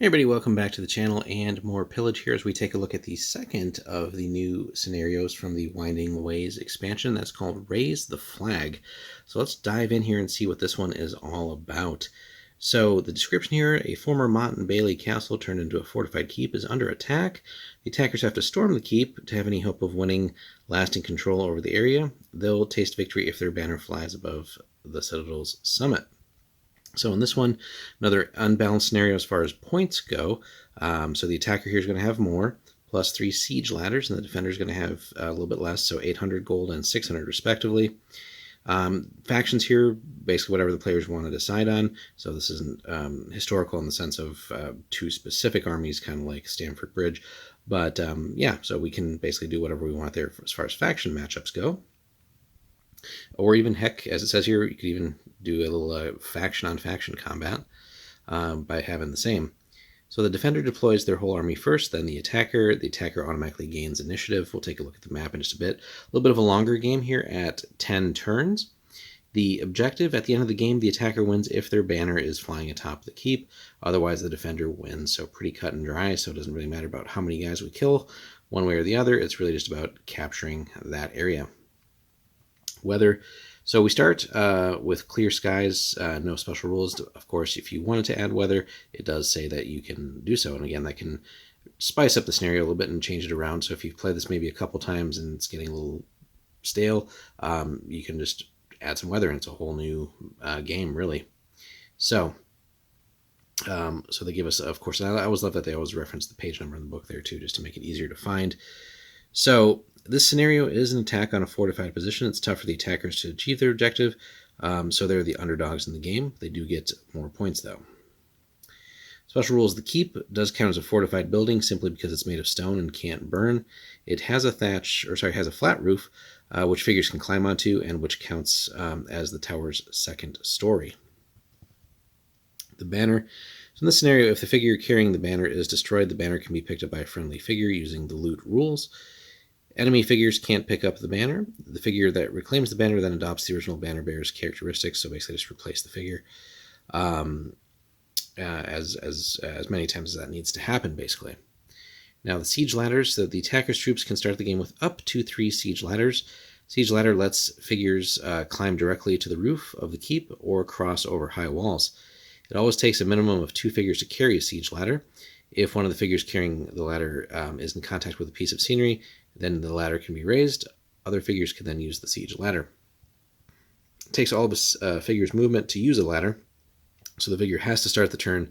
Hey everybody, welcome back to the channel and more Pillage here as we take a look at the second of the new scenarios from the Winding Ways expansion. That's called Raise the Flag. So let's dive in here and see what this one is all about. So the description here, a former Mott and Bailey castle turned into a fortified keep is under attack. The attackers have to storm the keep to have any hope of winning lasting control over the area. They'll taste victory if their banner flies above the citadel's summit. So in this one, another unbalanced scenario as far as points go. So the attacker here is going to have more, plus 3 siege ladders, and the defender is going to have a little bit less, so 800 gold and 600 respectively. Factions here, basically whatever the players want to decide on. So this isn't historical in the sense of two specific armies, kind of like Stamford Bridge. But yeah, so we can basically do whatever we want there as far as faction matchups go. Or even, heck, as it says here, you could even do a little faction-on-faction combat by having the same. So the defender deploys their whole army first, then the attacker. The attacker automatically gains initiative. We'll take a look at the map in just a bit. A little bit of a longer game here at 10 turns. The objective, at the end of the game, the attacker wins if their banner is flying atop the keep. Otherwise, the defender wins. So pretty cut and dry, so it doesn't really matter about how many guys we kill one way or the other. It's really just about capturing that area. Weather. So we start with clear skies, no special rules. Of course, if you wanted to add weather, it does say that you can do so. And again, that can spice up the scenario a little bit and change it around. So if you've played this maybe a couple times and it's getting a little stale, you can just add some weather and it's a whole new game, really. So they give us, of course, and I always love that they always reference the page number in the book there too, just to make it easier to find. So this scenario is an attack on a fortified position. It's tough for the attackers to achieve their objective, so they're the underdogs in the game. They do get more points, though. Special rules: the keep does count as a fortified building simply because it's made of stone and can't burn. It has a has a flat roof, which figures can climb onto, and which counts as the tower's second story. The banner. So in this scenario, if the figure carrying the banner is destroyed, the banner can be picked up by a friendly figure using the loot rules. Enemy figures can't pick up the banner. The figure that reclaims the banner then adopts the original banner bearer's characteristics, so basically just replace the figure as many times as that needs to happen, basically. Now the siege ladders, so the attacker's troops can start the game with up to 3 siege ladders. Siege ladder lets figures climb directly to the roof of the keep or cross over high walls. It always takes a minimum of 2 figures to carry a siege ladder. If one of the figures carrying the ladder is in contact with a piece of scenery, then the ladder can be raised. Other figures can then use the siege ladder. It takes all of a figure's movement to use a ladder, so the figure has to start the turn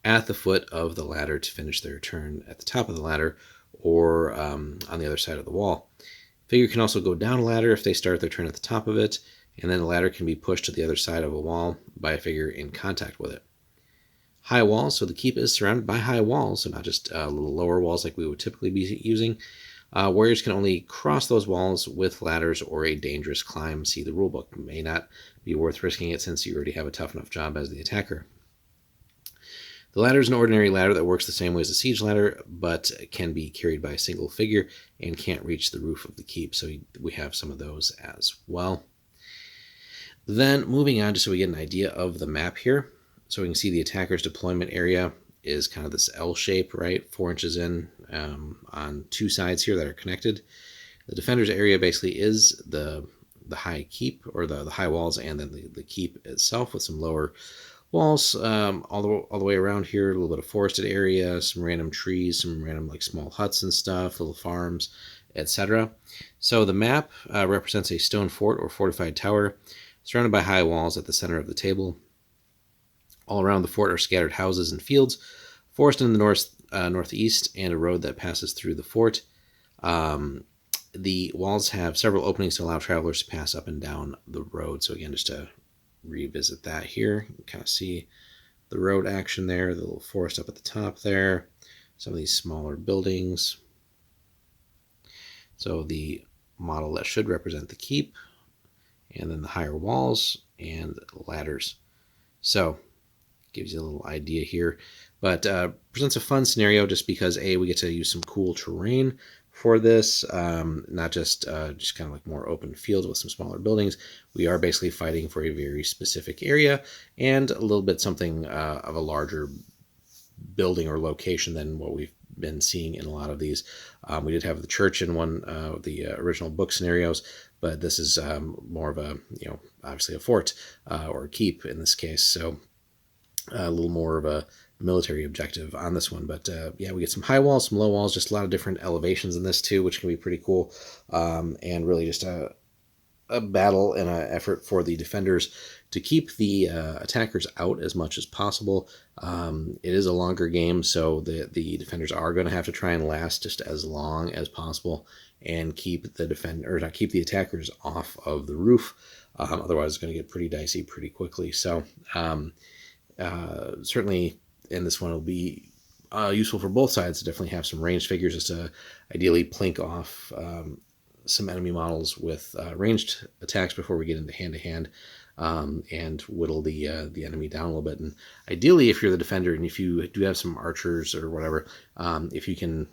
at the foot of the ladder to finish their turn at the top of the ladder or on the other side of the wall. Figure can also go down a ladder if they start their turn at the top of it, and then the ladder can be pushed to the other side of a wall by a figure in contact with it. High walls, so the keep is surrounded by high walls, so not just little lower walls like we would typically be using. Warriors can only cross those walls with ladders or a dangerous climb. See the rulebook. It may not be worth risking it since you already have a tough enough job as the attacker. The ladder is an ordinary ladder that works the same way as a siege ladder, but can be carried by a single figure and can't reach the roof of the keep, so we have some of those as well. Then moving on, just so we get an idea of the map here. So we can see the attacker's deployment area is kind of this L shape, right? 4 inches in on 2 sides here that are connected. The defender's area basically is the high keep, or the high walls, and then the keep itself with some lower walls all the way around here. A little bit of forested area, some random trees, some random like small huts and stuff, little farms, etc. So the map represents a stone fort or fortified tower surrounded by high walls at the center of the table. All around the fort are scattered houses and fields, forest in the northeast, and a road that passes through the fort. The walls have several openings to allow travelers to pass up and down the road. So again, just to revisit that here, you can kind of see the road action there, the little forest up at the top there, some of these smaller buildings. So the model that should represent the keep, and then the higher walls and ladders. So gives you a little idea here, but presents a fun scenario just because we get to use some cool terrain for this, not just kind of like more open fields with some smaller buildings. We are basically fighting for a very specific area and a little bit something of a larger building or location than what we've been seeing in a lot of these. We did have the church in one of the original book scenarios, but this is more of a, obviously a fort or a keep in this case. So a little more of a military objective on this one. But yeah, we get some high walls, some low walls, just a lot of different elevations in this too, which can be pretty cool. And really just a battle and an effort for the defenders to keep the attackers out as much as possible. It is a longer game, so the defenders are going to have to try and last just as long as possible and keep the attackers off of the roof. Otherwise, it's going to get pretty dicey pretty quickly. So certainly, and this one will be useful for both sides to definitely have some ranged figures just to ideally plink off some enemy models with ranged attacks before we get into hand-to-hand and whittle the enemy down a little bit. And ideally, if you're the defender and if you do have some archers or whatever, if you can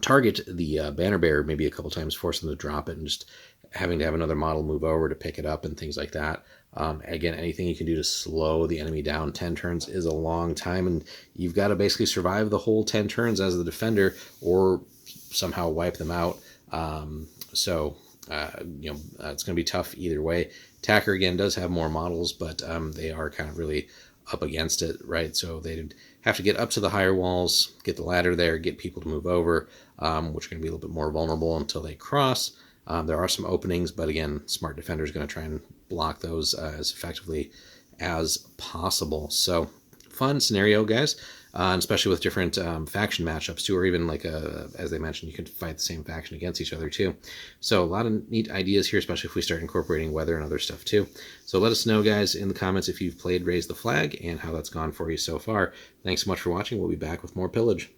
target the banner bearer maybe a couple times, force them to drop it, and just having to have another model move over to pick it up and things like that. Again, anything you can do to slow the enemy down. 10 turns is a long time, and you've got to basically survive the whole 10 turns as the defender or somehow wipe them out. It's going to be tough either way. Attacker, again, does have more models, but they are kind of really up against it, right? So they'd have to get up to the higher walls, get the ladder there, get people to move over, which are going to be a little bit more vulnerable until they cross. There are some openings, but again, smart defender is going to try and block those as effectively as possible. So fun scenario, guys, especially with different faction matchups too, or even like as they mentioned, you can fight the same faction against each other too. So a lot of neat ideas here, especially if we start incorporating weather and other stuff too. So let us know, guys, in the comments if you've played Raise the Flag and how that's gone for you so far. Thanks so much for watching. We'll be back with more Pillage.